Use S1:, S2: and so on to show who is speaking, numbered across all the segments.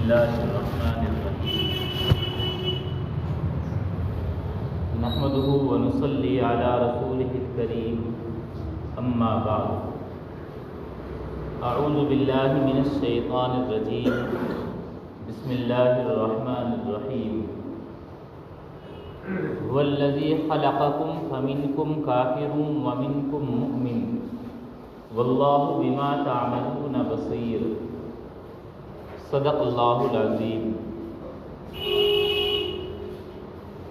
S1: الله الرحمن الرحيم نحمده ونصلي على رسوله الكريم أما بعد أعوذ بالله من الشيطان الرجيم بسم الله الرحمن الرحيم هو الذي خلقكم فمنكم كافر ومنكم مؤمن والله بما تعملون بصير صدق اللہ العظیم۔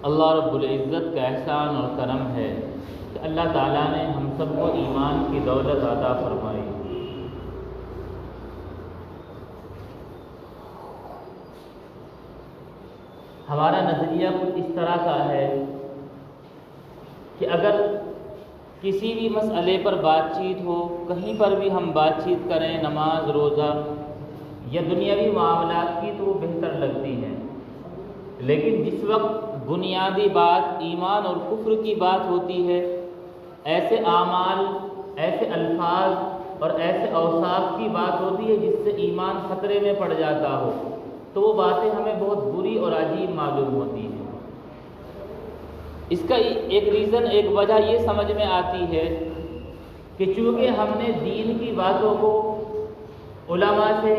S1: اللہ رب العزت کا احسان اور کرم ہے کہ اللہ تعالیٰ نے ہم سب کو ایمان کی دولت عطا فرمائی۔ ہمارا نظریہ کچھ اس طرح کا ہے کہ اگر کسی بھی مسئلے پر بات چیت ہو، کہیں پر بھی ہم بات چیت کریں، نماز، روزہ یا دنیاوی معاملات کی، تو وہ بہتر لگتی ہیں، لیکن جس وقت بنیادی بات ایمان اور کفر کی بات ہوتی ہے، ایسے اعمال، ایسے الفاظ اور ایسے اوصاف کی بات ہوتی ہے جس سے ایمان خطرے میں پڑ جاتا ہو، تو وہ باتیں ہمیں بہت بری اور عجیب معلوم ہوتی ہیں۔ اس کا ایک ریزن، ایک وجہ یہ سمجھ میں آتی ہے کہ چونکہ ہم نے دین کی باتوں کو علماء سے،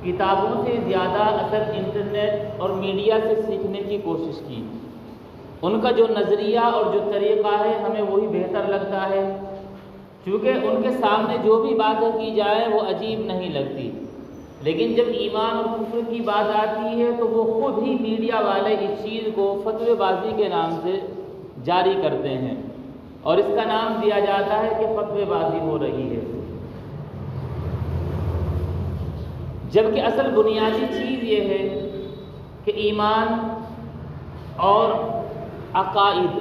S1: کتابوں سے زیادہ اثر انٹرنیٹ اور میڈیا سے سیکھنے کی کوشش کی، ان کا جو نظریہ اور جو طریقہ ہے ہمیں وہی بہتر لگتا ہے، چونکہ ان کے سامنے جو بھی باتیں کی جائے وہ عجیب نہیں لگتی، لیکن جب ایمان اور کفر کی بات آتی ہے تو وہ خود ہی میڈیا والے اس چیز کو فتوی بازی کے نام سے جاری کرتے ہیں اور اس کا نام دیا جاتا ہے کہ فتوی بازی ہو رہی ہے، جبکہ اصل بنیادی چیز یہ ہے کہ ایمان اور عقائد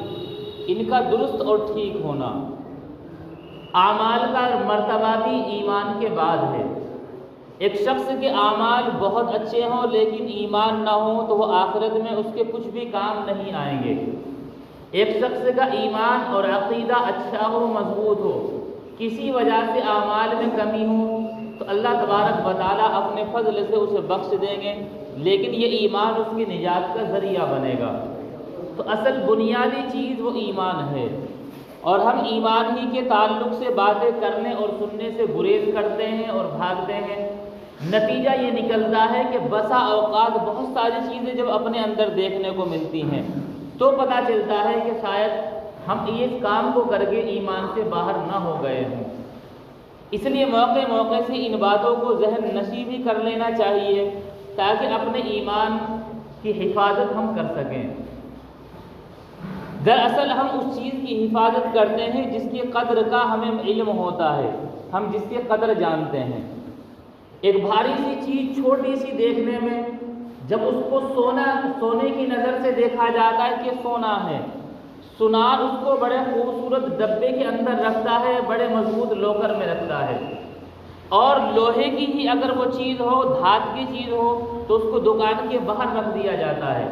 S1: ان کا درست اور ٹھیک ہونا، اعمال کا مرتبہ بھی ایمان کے بعد ہے۔ ایک شخص کے اعمال بہت اچھے ہوں لیکن ایمان نہ ہو تو وہ آخرت میں اس کے کچھ بھی کام نہیں آئیں گے۔ ایک شخص کا ایمان اور عقیدہ اچھا ہو، مضبوط ہو، کسی وجہ سے اعمال میں کمی ہو تو اللہ تبارک و تعالیٰ اپنے فضل سے اسے بخش دیں گے، لیکن یہ ایمان اس کی نجات کا ذریعہ بنے گا۔ تو اصل بنیادی چیز وہ ایمان ہے، اور ہم ایمان ہی کے تعلق سے باتیں کرنے اور سننے سے گریز کرتے ہیں اور بھاگتے ہیں۔ نتیجہ یہ نکلتا ہے کہ بسا اوقات بہت ساری چیزیں جب اپنے اندر دیکھنے کو ملتی ہیں تو پتہ چلتا ہے کہ شاید ہم اس کام کو کر کے ایمان سے باہر نہ ہو گئے ہوں۔ اس لیے موقع سے ان باتوں کو ذہن نشی بھی کر لینا چاہیے تاکہ اپنے ایمان کی حفاظت ہم کر سکیں۔ دراصل ہم اس چیز کی حفاظت کرتے ہیں جس کی قدر کا ہمیں علم ہوتا ہے، ہم جس کی قدر جانتے ہیں۔ ایک بھاری سی چیز چھوٹی سی دیکھنے میں جب اس کو سونے کی نظر سے دیکھا جاتا ہے کہ سونا ہے، سونار اس کو بڑے خوبصورت ڈبے کے اندر رکھتا ہے، بڑے مضبوط لوکر میں رکھتا ہے، اور لوہے کی ہی اگر وہ چیز ہو، دھات کی چیز ہو تو اس کو دکان کے باہر رکھ دیا جاتا ہے،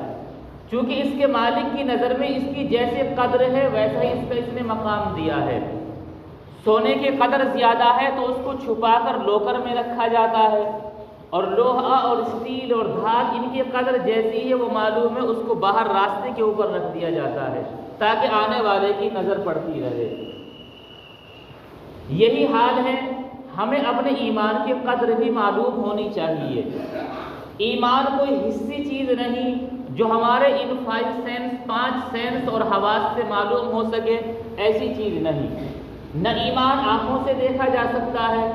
S1: چونکہ اس کے مالک کی نظر میں اس کی جیسے قدر ہے ویسا ہی اس نے مقام دیا ہے۔ سونے کی قدر زیادہ ہے تو اس کو چھپا کر لوکر میں رکھا جاتا ہے، اور لوہا اور اسٹیل اور دھات ان کی قدر جیسی ہے وہ معلوم ہے، اس کو باہر راستے کے اوپر رکھ دیا جاتا ہے تاکہ آنے والے کی نظر پڑتی رہے۔ یہی حال ہے، ہمیں اپنے ایمان کی قدر بھی معلوم ہونی چاہیے۔ ایمان کوئی حصی چیز نہیں جو ہمارے ان 5 سینس اور حواس سے معلوم ہو سکے، ایسی چیز نہیں۔ نہ ایمان آنکھوں سے دیکھا جا سکتا ہے،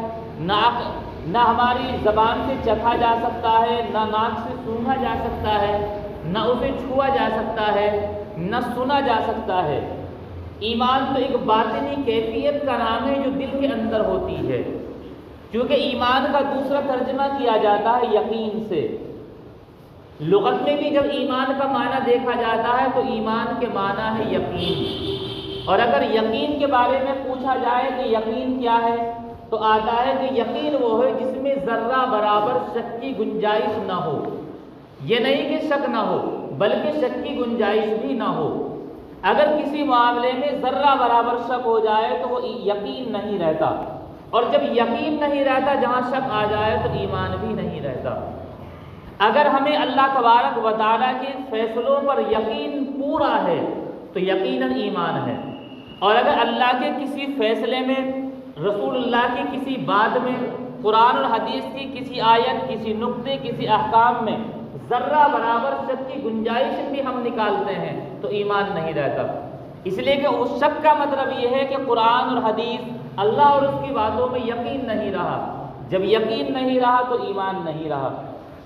S1: نہ ہماری زبان سے چکھا جا سکتا ہے، نہ ناک سے سونگھا جا سکتا ہے، نہ اسے چھوا جا سکتا ہے، نہ سنا جا سکتا ہے۔ ایمان تو ایک باطنی کیفیت کا نام ہے جو دل کے اندر ہوتی ہے، کیونکہ ایمان کا دوسرا ترجمہ کیا جاتا ہے یقین سے۔ لغت میں بھی جب ایمان کا معنی دیکھا جاتا ہے تو ایمان کے معنی ہے یقین، اور اگر یقین کے بارے میں پوچھا جائے کہ یقین کیا ہے تو آتا ہے کہ یقین وہ ہے جس میں ذرہ برابر شک کی گنجائش نہ ہو۔ یہ نہیں کہ شک نہ ہو بلکہ شک کی گنجائش بھی نہ ہو۔ اگر کسی معاملے میں ذرہ برابر شک ہو جائے تو وہ یقین نہیں رہتا، اور جب یقین نہیں رہتا، جہاں شک آ جائے تو ایمان بھی نہیں رہتا۔ اگر ہمیں اللہ تبارک و تعالیٰ کے فیصلوں پر یقین پورا ہے تو یقیناً ایمان ہے، اور اگر اللہ کے کسی فیصلے میں، رسول اللہ کی کسی بات میں، قرآن اور حدیث کی کسی آیت، کسی نقطے، کسی احکام میں ذرہ برابر شک کی گنجائش بھی ہم نکالتے ہیں تو ایمان نہیں رہتا۔ اس لیے کہ اس شک کا مطلب یہ ہے کہ قرآن اور حدیث، اللہ اور اس کی باتوں میں یقین نہیں رہا۔ جب یقین نہیں رہا تو ایمان نہیں رہا۔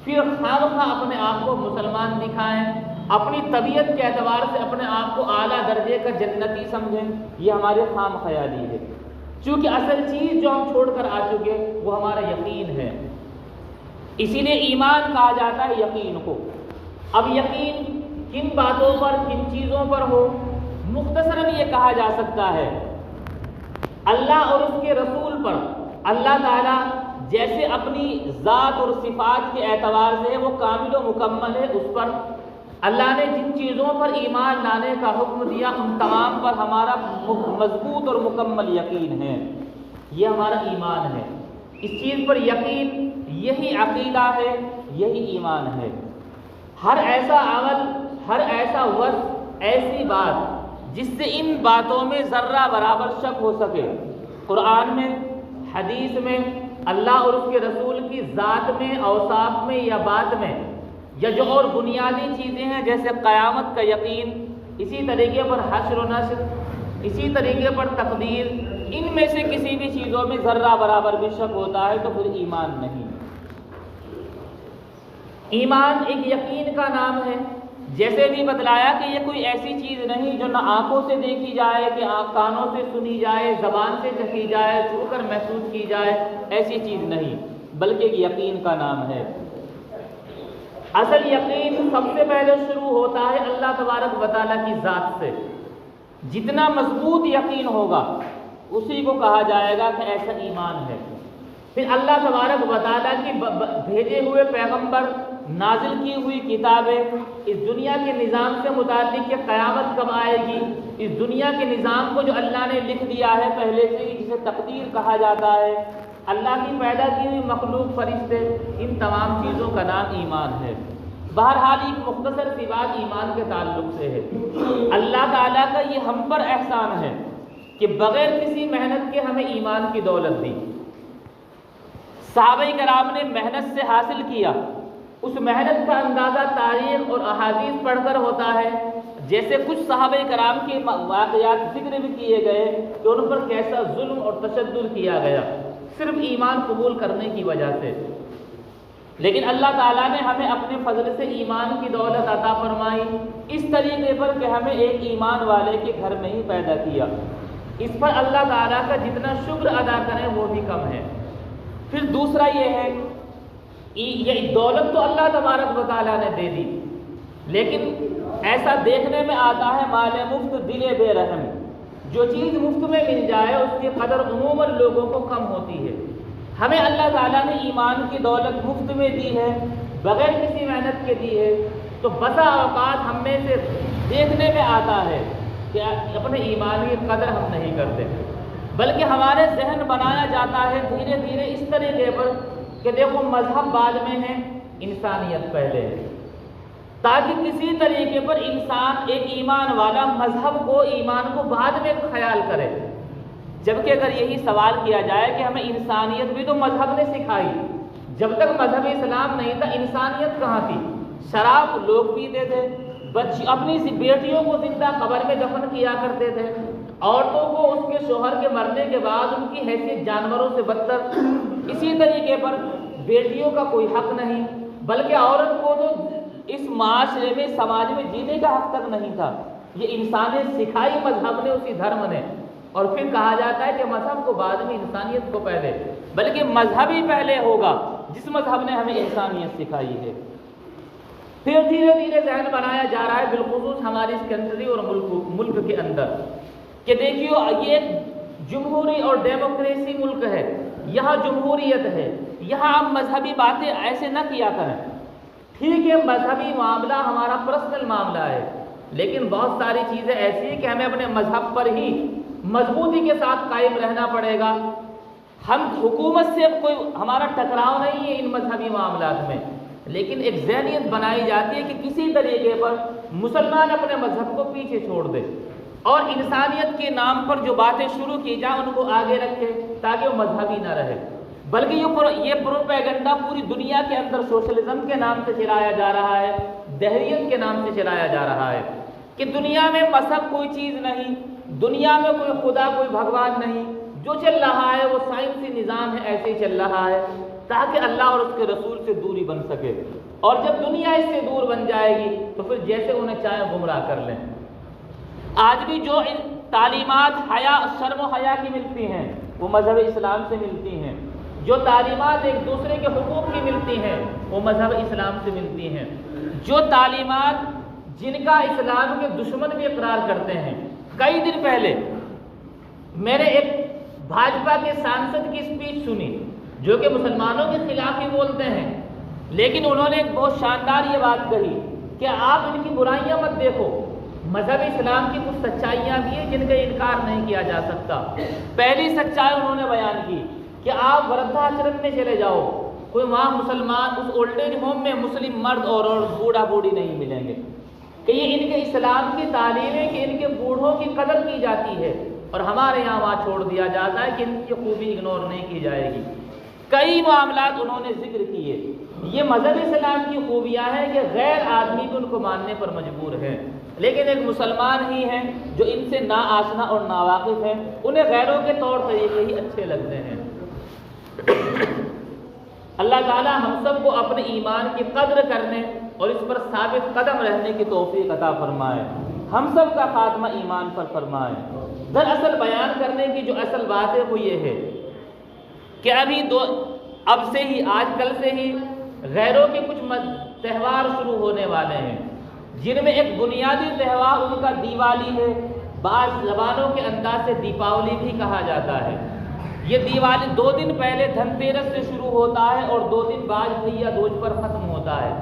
S1: پھر خواہ اپنے آپ کو مسلمان دکھائیں، اپنی طبیعت کے اعتبار سے اپنے آپ کو اعلیٰ درجے کا جنتی سمجھیں، یہ ہمارے خام خیالی ہے، چونکہ اصل چیز جو ہم چھوڑ کر آ چکے وہ ہمارا یقین ہے۔ اسی لیے ایمان کہا جاتا ہے یقین کو۔ اب یقین کن باتوں پر، کن چیزوں پر ہو؟ مختصراً یہ کہا جا سکتا ہے اللہ اور اس کے رسول پر۔ اللہ تعالیٰ جیسے اپنی ذات اور صفات کے اعتبار سے وہ کامل و مکمل ہے، اس پر اللہ نے جن چیزوں پر ایمان لانے کا حکم دیا ان تمام پر ہمارا مضبوط اور مکمل یقین ہے۔ یہ ہمارا ایمان ہے، اس چیز پر یقین، یہی عقیدہ ہے، یہی ایمان ہے۔ ہر ایسا عمل، ہر ایسا وصف، ایسی بات جس سے ان باتوں میں ذرہ برابر شک ہو سکے، قرآن میں، حدیث میں، اللہ اور اس کے رسول کی ذات میں، اوصاف میں یا بات میں، یا جو اور بنیادی چیزیں ہیں جیسے قیامت کا یقین، اسی طریقے پر حشر و نشر، اسی طریقے پر تقدیر، ان میں سے کسی بھی چیزوں میں ذرہ برابر بھی شک ہوتا ہے تو پھر ایمان نہیں۔ ایمان ایک یقین کا نام ہے، جیسے بھی بتلایا کہ یہ کوئی ایسی چیز نہیں جو نہ آنکھوں سے دیکھی جائے، کہ کانوں سے سنی جائے، زبان سے چکھی جائے، چھو کر محسوس کی جائے، ایسی چیز نہیں، بلکہ ایک یقین کا نام ہے۔ اصل یقین سب سے پہلے شروع ہوتا ہے اللہ تبارک و تعالیٰ کی ذات سے۔ جتنا مضبوط یقین ہوگا اسی کو کہا جائے گا کہ ایسا ایمان ہے۔ پھر اللہ تبارک و تعالیٰ کی بھیجے ہوئے پیغمبر، نازل کی ہوئی کتابیں، اس دنیا کے نظام سے متعلق کہ قیامت کب آئے گی، اس دنیا کے نظام کو جو اللہ نے لکھ دیا ہے پہلے سے، جسے تقدیر کہا جاتا ہے، اللہ کی پیدا کی ہوئی مخلوق، فرشتے، ان تمام چیزوں کا نام ایمان ہے۔ بہرحال ایک مختصر سی بات ایمان کے تعلق سے ہے۔ اللہ تعالیٰ کا یہ ہم پر احسان ہے کہ بغیر کسی محنت کے ہمیں ایمان کی دولت دی۔ صحابہ کرام نے محنت سے حاصل کیا، اس محنت کا اندازہ تاریخ اور احادیث پڑھ کر ہوتا ہے۔ جیسے کچھ صحابہ کرام کے واقعات ذکر بھی کیے گئے کہ ان پر کیسا ظلم اور تشدد کیا گیا صرف ایمان قبول کرنے کی وجہ سے، لیکن اللہ تعالیٰ نے ہمیں اپنے فضل سے ایمان کی دولت عطا فرمائی، اس طریقے پر کہ ہمیں ایک ایمان والے کے گھر میں ہی پیدا کیا۔ اس پر اللہ تعالیٰ کا جتنا شکر ادا کریں وہ بھی کم ہے۔ پھر دوسرا یہ ہے، یہ دولت تو اللہ تبارک و تعالیٰ نے دے دی، لیکن ایسا دیکھنے میں آتا ہے مال مفت دل بے رحم، جو چیز مفت میں مل جائے اس کی قدر عموماً لوگوں کو کم ہوتی ہے۔ ہمیں اللہ تعالیٰ نے ایمان کی دولت مفت میں دی ہے، بغیر کسی محنت کے دی ہے، تو بسا اوقات ہم میں سے دیکھنے میں آتا ہے کہ اپنے ایمان کی قدر ہم نہیں کرتے، بلکہ ہمارے ذہن بنایا جاتا ہے دھیرے دھیرے اس طریقے پر کہ دیکھو مذہب بعد میں ہے، انسانیت پہلے ہے، تاکہ کسی طریقے پر انسان، ایک ایمان والا، مذہب کو، ایمان کو بعد میں خیال کرے۔ جبکہ اگر یہی سوال کیا جائے کہ ہمیں انسانیت بھی تو مذہب نے سکھائی، جب تک مذہب اسلام نہیں تھا انسانیت کہاں تھی؟ شراب لوگ پیتے تھے، اپنی بیٹیوں کو زندہ قبر میں دفن کیا کرتے تھے، عورتوں کو اس کے شوہر کے مرنے کے بعد ان کی حیثیت جانوروں سے بدتر، اسی طریقے پر بیٹیوں کا کوئی حق نہیں، بلکہ عورت کو تو اس معاشرے میں، سماج میں جینے کا حق تک نہیں تھا۔ یہ انسانیت سکھائی مذہب نے، اسی دھرم نے، اور پھر کہا جاتا ہے کہ مذہب کو بعد میں، انسانیت کو پہلے، بلکہ مذہب ہی پہلے ہوگا جس مذہب نے ہمیں انسانیت سکھائی ہے۔ پھر دھیرے دھیرے ذہن بنایا جا رہا ہے، بالخصوص ہماری اس کنٹری اور ملک کے اندر، کہ دیکھیو یہ جمہوری اور ڈیموکریسی ملک ہے، یہاں جمہوریت ہے، یہاں ہم مذہبی باتیں ایسے نہ کیا کریں۔ ٹھیک ہے، مذہبی معاملہ ہمارا پرسنل معاملہ ہے، لیکن بہت ساری چیزیں ایسی ہیں کہ ہمیں اپنے مذہب پر ہی مضبوطی کے ساتھ قائم رہنا پڑے گا۔ ہم حکومت سے کوئی ہمارا ٹکراؤ نہیں ہے ان مذہبی معاملات میں، لیکن ایک ذہنیت بنائی جاتی ہے کہ کسی طریقے پر مسلمان اپنے مذہب کو پیچھے چھوڑ دے اور انسانیت کے نام پر جو باتیں شروع کی جائیں ان کو آگے رکھے تاکہ وہ مذہبی نہ رہے، بلکہ یہ پروپیگنڈا پوری دنیا کے اندر سوشلزم کے نام سے چلایا جا رہا ہے، دہریت کے نام سے چلایا جا رہا ہے کہ دنیا میں مذہب کوئی چیز نہیں، دنیا میں کوئی خدا کوئی بھگوان نہیں، جو چل رہا ہے وہ سائنسی نظام ہے، ایسے ہی چل رہا ہے تاکہ اللہ اور اس کے رسول سے دوری بن سکے، اور جب دنیا اس سے دور بن جائے گی تو پھر جیسے انہیں چاہیں گمراہ کر لیں۔ آج بھی جو تعلیمات شرم و حیا کی ملتی ہیں وہ مذہب اسلام سے ملتی ہیں، جو تعلیمات ایک دوسرے کے حقوق کی ملتی ہیں وہ مذہب اسلام سے ملتی ہیں، جو تعلیمات جن کا اسلام کے دشمن بھی اقرار کرتے ہیں۔ کئی دن پہلے میں نے ایک بھاجپا کے سانسد کی اسپیچ سنی جو کہ مسلمانوں کے خلاف ہی بولتے ہیں، لیکن انہوں نے ایک بہت شاندار یہ بات کہی کہ آپ ان کی برائیاں مت دیکھو، مذہب اسلام کی کچھ سچائیاں بھی ہیں جن کا انکار نہیں کیا جا سکتا۔ پہلی سچائی انہوں نے بیان کی کہ آپ وردھاشرم میں چلے جاؤ، کوئی وہاں مسلمان اس اولڈ ایج ہوم میں مسلم مرد اور بوڑھا بوڑھی نہیں ملیں گے، کہ یہ ان کے اسلام کی تعلیم ہے کہ ان کے بوڑھوں کی قدر کی جاتی ہے، اور ہمارے یہاں وہاں چھوڑ دیا جاتا ہے کہ ان کی خوبی اگنور نہیں کی جائے گی۔ کئی معاملات انہوں نے ذکر کیے۔ یہ مذہب اسلام کی خوبیاں ہیں کہ غیر آدمی بھی ان کو ماننے پر مجبور ہے، لیکن ایک مسلمان ہی ہیں جو ان سے نا آشنا اور ناواقف ہیں، انہیں غیروں کے طور طریقے ہی اچھے لگتے ہیں۔ اللہ تعالیٰ ہم سب کو اپنے ایمان کی قدر کرنے اور اس پر ثابت قدم رہنے کی توفیق عطا فرمائے، ہم سب کا خاتمہ ایمان پر فرمائے۔ دراصل بیان کرنے کی جو اصل بات ہے وہ یہ ہے کہ اب سے ہی آج کل سے ہی غیروں کے کچھ تہوار شروع ہونے والے ہیں، جن میں ایک بنیادی تہوار ان کا دیوالی ہے، بعض زبانوں کے انداز سے دیپاولی بھی کہا جاتا ہے۔ یہ دیوالی 2 دن پہلے دھن تیرس سے شروع ہوتا ہے اور 2 دن بعد بھیا دوج پر ختم ہوتا ہے،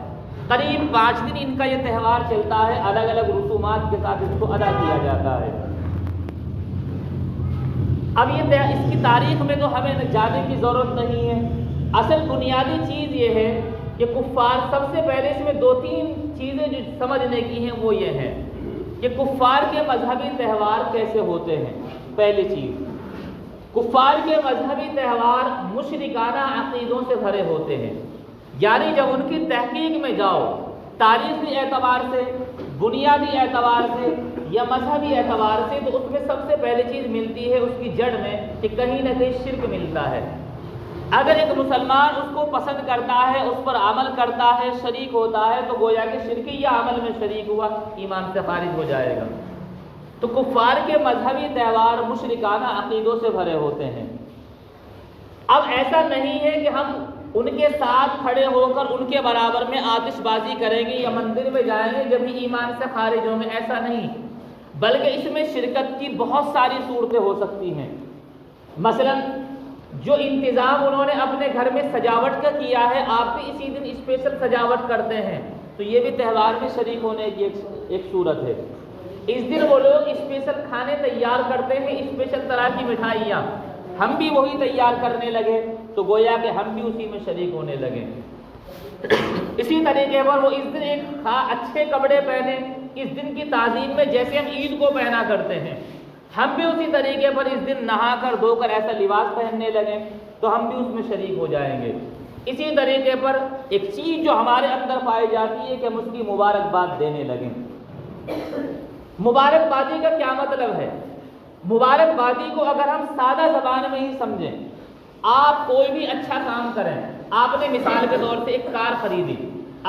S1: قریب 5 دن ان کا یہ تہوار چلتا ہے، الگ الگ رسومات کے ساتھ اس کو ادا کیا جاتا ہے۔ اب اس کی تاریخ میں تو ہمیں جانے کی ضرورت نہیں ہے، اصل بنیادی چیز یہ ہے کہ کفار سب سے پہلے اس میں 2-3 چیزیں جو سمجھنے کی ہیں وہ یہ ہیں کہ کفار کے مذہبی تہوار کیسے ہوتے ہیں۔ پہلی چیز، کفار کے مذہبی تہوار مشرکانہ عقیدوں سے بھرے ہوتے ہیں، یعنی جب ان کی تحقیق میں جاؤ تاریخی اعتبار سے، بنیادی اعتبار سے یا مذہبی اعتبار سے، تو اس میں سب سے پہلی چیز ملتی ہے اس کی جڑ میں کہ کہیں نہ کہیں شرک ملتا ہے۔ اگر ایک مسلمان اس کو پسند کرتا ہے، اس پر عمل کرتا ہے، شریک ہوتا ہے، تو گویا کہ شرکی عمل میں شریک ہوا، ایمان سے خارج ہو جائے گا۔ تو کفار کے مذہبی تہوار مشرکانہ عقیدوں سے بھرے ہوتے ہیں۔ اب ایسا نہیں ہے کہ ہم ان کے ساتھ کھڑے ہو کر ان کے برابر میں آتش بازی کریں گے یا مندر میں جائیں گے جب ہی ایمان سے خارج ہوں گے، ایسا نہیں، بلکہ اس میں شرکت کی بہت ساری صورتیں ہو سکتی ہیں۔ مثلا جو انتظام انہوں نے اپنے گھر میں سجاوٹ کا کیا ہے، آپ بھی اسی دن اسپیشل سجاوٹ کرتے ہیں، تو یہ بھی تہوار میں شریک ہونے کی ایک صورت ہے۔ اس دن وہ لوگ اسپیشل کھانے تیار کرتے ہیں، اسپیشل طرح کی مٹھائیاں، ہم بھی وہی تیار کرنے لگے تو گویا کہ ہم بھی اسی میں شریک ہونے لگے۔ اسی طریقے پر وہ اس دن ایک اچھے کپڑے پہنے، اس دن کی تعظیم میں جیسے ہم عید کو پہنا کرتے ہیں، ہم بھی اسی طریقے پر اس دن نہا کر دھو کر ایسا لباس پہننے لگیں تو ہم بھی اس میں شریک ہو جائیں گے۔ اسی طریقے پر ایک چیز جو ہمارے اندر پائی جاتی ہے کہ ہم اس کی مبارکباد دینے لگیں۔ مبارکبادی کا کیا مطلب ہے؟ مبارکبادی کو اگر ہم سادہ زبان میں ہی سمجھیں، آپ کوئی بھی اچھا کام کریں، آپ نے مثال کے طور سے ایک کار خریدی،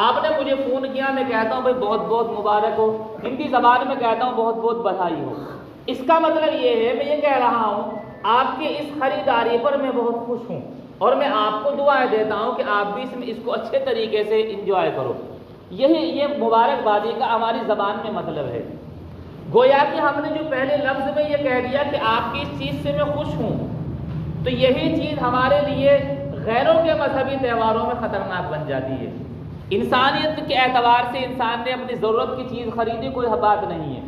S1: آپ نے مجھے فون کیا، میں کہتا ہوں بھائی بہت بہت مبارک ہو، ہندی زبان میں کہتا ہوں بہت بہت بدھائی ہو۔ اس کا مطلب یہ ہے، میں یہ کہہ رہا ہوں آپ کی اس خریداری پر میں بہت خوش ہوں اور میں آپ کو دعائیں دیتا ہوں کہ آپ بھی اس کو اچھے طریقے سے انجوائے کرو۔ یہ مبارکبادی کا ہماری زبان میں مطلب ہے۔ گویا کہ ہم نے جو پہلے لفظ میں یہ کہہ دیا کہ آپ کی اس چیز سے میں خوش ہوں، تو یہی چیز ہمارے لیے غیروں کے مذہبی تہواروں میں خطرناک بن جاتی ہے۔ انسانیت کے اعتبار سے انسان نے اپنی ضرورت کی چیز خریدی، کوئی بات نہیں ہے،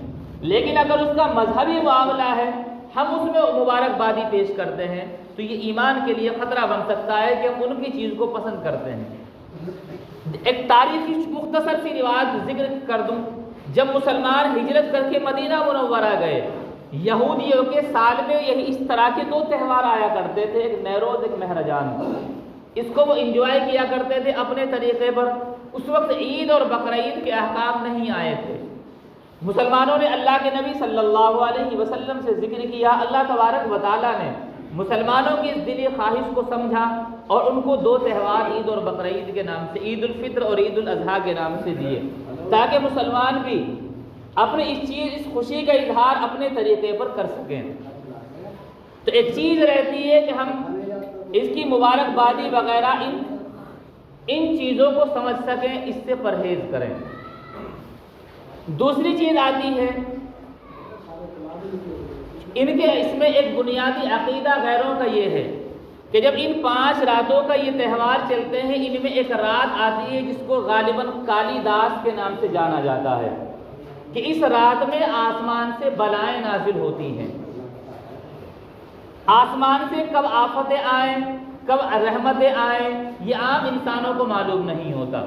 S1: لیکن اگر اس کا مذہبی معاملہ ہے، ہم اس میں مبارکبادی پیش کرتے ہیں، تو یہ ایمان کے لیے خطرہ بن سکتا ہے کہ ہم ان کی چیز کو پسند کرتے ہیں۔ ایک تاریخی مختصر سی روایت ذکر کر دوں، جب مسلمان ہجرت کر کے مدینہ منورہ گئے، یہودیوں کے سال میں یہی اس طرح کے 2 تہوار آیا کرتے تھے، ایک نیروز ایک مہرجان۔ اس کو وہ انجوائے کیا کرتے تھے اپنے طریقے پر۔ اس وقت عید اور بقرعید کے احکام نہیں آئے تھے۔ مسلمانوں نے اللہ کے نبی صلی اللہ علیہ وسلم سے ذکر کیا، اللہ تبارک و تعالیٰ نے مسلمانوں کی اس دلی خواہش کو سمجھا اور ان کو 2 تہوار عید اور بقرعید کے نام سے، عید الفطر اور عید الاضحیٰ کے نام سے دیے، تاکہ مسلمان بھی اپنے اس خوشی کا اظہار اپنے طریقے پر کر سکیں۔ تو ایک چیز رہتی ہے کہ ہم اس کی مبارکبادی وغیرہ ان چیزوں کو سمجھ سکیں، اس سے پرہیز کریں۔ دوسری چیز آتی ہے اس میں ایک بنیادی عقیدہ غیروں کا یہ ہے کہ جب ان 5 راتوں کا یہ تہوار چلتے ہیں، ان میں ایک رات آتی ہے جس کو غالباً کالی داس کے نام سے جانا جاتا ہے، کہ اس رات میں آسمان سے بلائیں نازل ہوتی ہیں۔ آسمان سے کب آفتیں آئیں، کب رحمتیں آئیں، یہ عام انسانوں کو معلوم نہیں ہوتا۔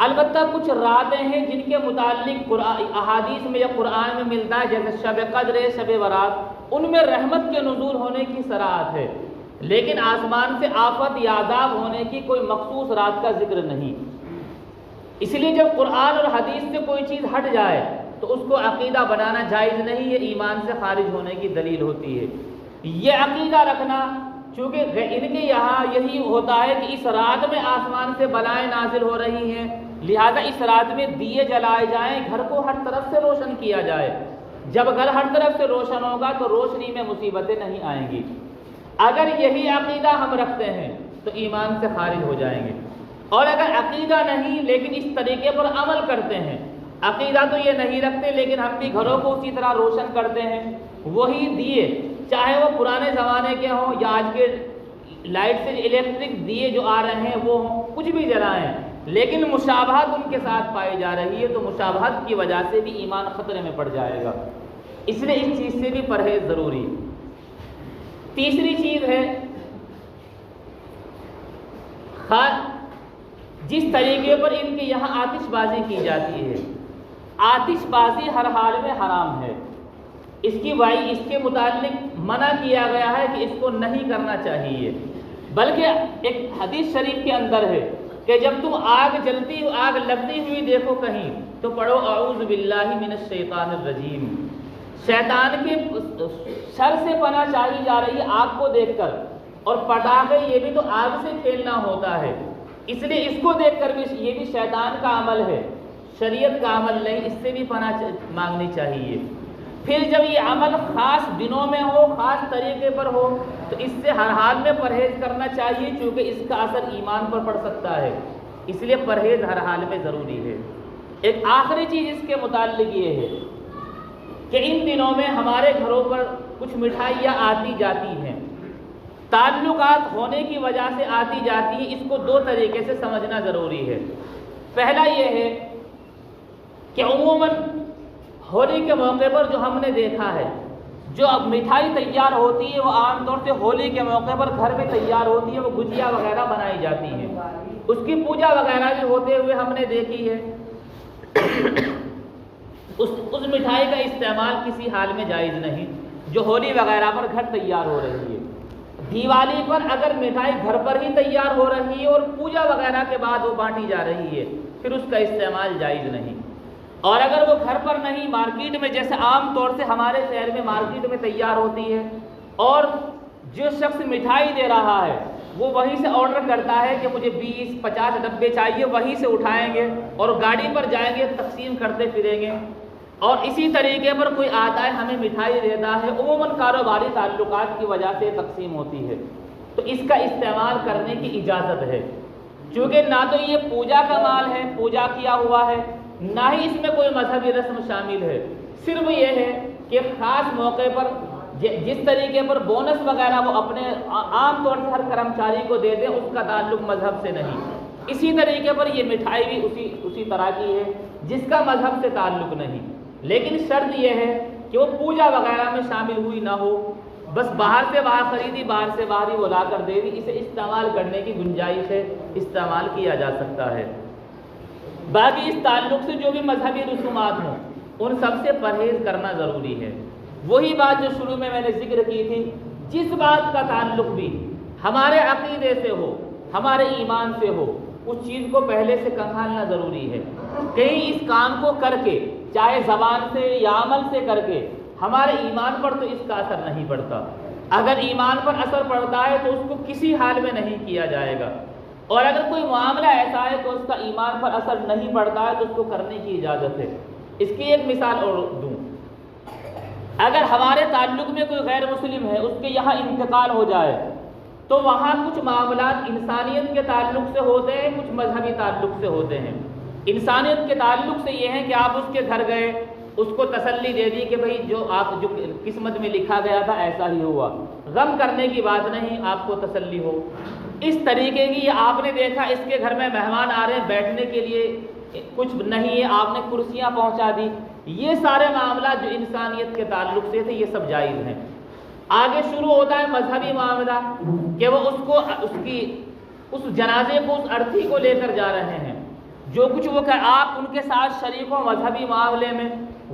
S1: البتہ کچھ راتیں ہیں جن کے متعلق احادیث میں یا قرآن میں ملتا ہے، جیسے شب قدر، شب برات، ان میں رحمت کے نزول ہونے کی صراحت ہے، لیکن آسمان سے آفت یا عذاب ہونے کی کوئی مخصوص رات کا ذکر نہیں۔ اس لیے جب قرآن اور حدیث سے کوئی چیز ہٹ جائے تو اس کو عقیدہ بنانا جائز نہیں، یہ ایمان سے خارج ہونے کی دلیل ہوتی ہے۔ یہ عقیدہ رکھنا، چونکہ ان کے یہاں یہی ہوتا ہے کہ اس رات میں آسمان سے بلائیں نازل ہو رہی ہیں، لہذا اس رات میں دیے جلائے جائیں، گھر کو ہر طرف سے روشن کیا جائے۔ جب گھر ہر طرف سے روشن ہوگا تو روشنی میں مصیبتیں نہیں آئیں گی۔ اگر یہی عقیدہ ہم رکھتے ہیں تو ایمان سے خارج ہو جائیں گے، اور اگر عقیدہ نہیں لیکن اس طریقے پر عمل کرتے ہیں، عقیدہ تو یہ نہیں رکھتے لیکن ہم بھی گھروں کو اسی طرح روشن کرتے ہیں، وہی دیے چاہے وہ پرانے زمانے کے ہوں یا آج کے لائٹ سے الیکٹرک دیے جو آ رہے ہیں وہ ہوں، کچھ بھی جلائیں، لیکن مشابہت ان کے ساتھ پائی جا رہی ہے تو مشابہت کی وجہ سے بھی ایمان خطرے میں پڑ جائے گا، اس لیے اس چیز سے بھی پرہیز ضروری۔ تیسری چیز ہے جس طریقے پر ان کے یہاں آتش بازی کی جاتی ہے، آتش بازی ہر حال میں حرام ہے، اس کے متعلق منع کیا گیا ہے کہ اس کو نہیں کرنا چاہیے، بلکہ ایک حدیث شریف کے اندر ہے کہ جب تم آگ لگتی ہوئی دیکھو کہیں تو پڑھو اعوذ باللہ من الشیطان الرجیم، شیطان کے شر سے پناہ چاہی جا رہی ہے آگ کو دیکھ کر، اور پٹاخے یہ بھی تو آگ سے کھیلنا ہوتا ہے، اس لیے اس کو دیکھ کر بھی یہ بھی شیطان کا عمل ہے، شریعت کا عمل نہیں، اس سے بھی پناہ مانگنی چاہیے۔ پھر جب یہ عمل خاص دنوں میں ہو، خاص طریقے پر ہو تو اس سے ہر حال میں پرہیز کرنا چاہیے، چونکہ اس کا اثر ایمان پر پڑ سکتا ہے، اس لیے پرہیز ہر حال میں ضروری ہے۔ ایک آخری چیز اس کے متعلق یہ ہے کہ ان دنوں میں ہمارے گھروں پر کچھ مٹھائیاں آتی جاتی ہیں، تعلقات ہونے کی وجہ سے آتی جاتی ہیں، اس کو 2 طریقے سے سمجھنا ضروری ہے۔ پہلا یہ ہے کہ عموماً ہولی کے موقع پر جو ہم نے دیکھا ہے، جو اب مٹھائی تیار ہوتی ہے وہ عام طور سے ہولی کے موقع پر گھر میں تیار ہوتی ہے، وہ گجیا وغیرہ بنائی جاتی ہیں، اس کی پوجا وغیرہ بھی ہوتے ہوئے ہم نے دیکھی ہے۔ اس مٹھائی کا استعمال کسی حال میں جائز نہیں جو ہولی وغیرہ پر گھر تیار ہو رہی ہے۔ دیوالی پر اگر مٹھائی گھر پر ہی تیار ہو رہی ہے اور پوجا وغیرہ کے بعد وہ بانٹی جا رہی ہے پھر اس کا استعمال جائز نہیں، اور اگر وہ گھر پر نہیں مارکیٹ میں، جیسے عام طور سے ہمارے شہر میں مارکیٹ میں تیار ہوتی ہے، اور جو شخص مٹھائی دے رہا ہے وہ وہیں سے آرڈر کرتا ہے کہ مجھے 20-50 ڈبے چاہیے، وہیں سے اٹھائیں گے اور گاڑی پر جائیں گے، تقسیم کرتے پھریں گے، اور اسی طریقے پر کوئی آتا ہے ہمیں مٹھائی دیتا ہے، عموماً کاروباری تعلقات کی وجہ سے تقسیم ہوتی ہے، تو اس کا استعمال کرنے کی اجازت ہے، چونکہ نہ تو یہ پوجا کا مال ہے، پوجا کیا ہوا ہے، نہ ہی اس میں کوئی مذہبی رسم شامل ہے، صرف یہ ہے کہ خاص موقع پر جس طریقے پر بونس وغیرہ وہ اپنے عام طور سے ہر کرمچاری کو دے دیں، اس کا تعلق مذہب سے نہیں، اسی طریقے پر یہ مٹھائی بھی اسی طرح کی ہے جس کا مذہب سے تعلق نہیں، لیکن شرط یہ ہے کہ وہ پوجا وغیرہ میں شامل ہوئی نہ ہو، بس باہر سے باہر خریدی، باہر سے باہر ہی وہ لا کر دے دی، اسے استعمال کرنے کی گنجائش ہے، استعمال کیا جا سکتا ہے۔ باقی اس تعلق سے جو بھی مذہبی رسومات ہوں ان سب سے پرہیز کرنا ضروری ہے۔ وہی بات جو شروع میں نے ذکر کی تھی، جس بات کا تعلق بھی ہمارے عقیدے سے ہو، ہمارے ایمان سے ہو، اس چیز کو پہلے سے کنکھالنا ضروری ہے۔ کہیں اس کام کو کر کے، چاہے زبان سے یا عمل سے کر کے، ہمارے ایمان پر تو اس کا اثر نہیں پڑتا۔ اگر ایمان پر اثر پڑتا ہے تو اس کو کسی حال میں نہیں کیا جائے گا، اور اگر کوئی معاملہ ایسا ہے تو اس کا ایمان پر اثر نہیں پڑتا ہے تو اس کو کرنے کی اجازت ہے۔ اس کی ایک مثال اور دوں، اگر ہمارے تعلق میں کوئی غیر مسلم ہے، اس کے یہاں انتقال ہو جائے تو وہاں کچھ معاملات انسانیت کے تعلق سے ہوتے ہیں، کچھ مذہبی تعلق سے ہوتے ہیں۔ انسانیت کے تعلق سے یہ ہے کہ آپ اس کے گھر گئے، اس کو تسلی دے دی کہ بھئی جو قسمت میں لکھا گیا تھا ایسا ہی ہوا، غم کرنے کی بات نہیں، آپ کو تسلی ہو۔ اس طریقے کی آپ نے دیکھا اس کے گھر میں مہمان آ رہے ہیں، بیٹھنے کے لیے کچھ نہیں ہے، آپ نے کرسیاں پہنچا دی، یہ سارے معاملات جو انسانیت کے تعلق سے تھے یہ سب جائز ہیں۔ آگے شروع ہوتا ہے مذہبی معاملہ کہ وہ اس جنازے کو، اس ارتھی کو لے کر جا رہے ہیں، جو کچھ وہ کہ آپ ان کے ساتھ شریک ہوں مذہبی معاملے میں،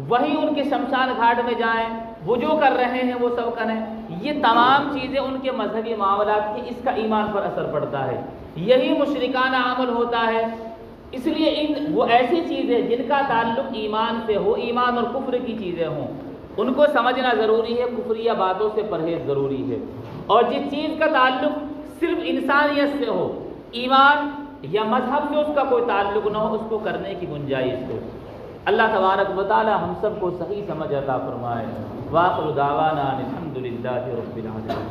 S1: وہی ان کے شمشان گھاٹ میں جائیں، وہ جو کر رہے ہیں وہ سب کریں۔ یہ تمام چیزیں ان کے مذہبی معاملات کی، اس کا ایمان پر اثر پڑتا ہے، یہی مشرکانہ عمل ہوتا ہے۔ اس لیے وہ ایسی چیزیں جن کا تعلق ایمان سے ہو، ایمان اور کفر کی چیزیں ہوں، ان کو سمجھنا ضروری ہے، کفریہ باتوں سے پرہیز ضروری ہے۔ اور جس چیز کا تعلق صرف انسانیت سے ہو، ایمان یا مذہب سے اس کا کوئی تعلق نہ ہو، اس کو کرنے کی گنجائش ہو۔ اللہ تبارک و تعالی ہم سب کو صحیح سمجھ عطا فرمائے۔ وآخر دعوانا الحمد للہ رب العالمین۔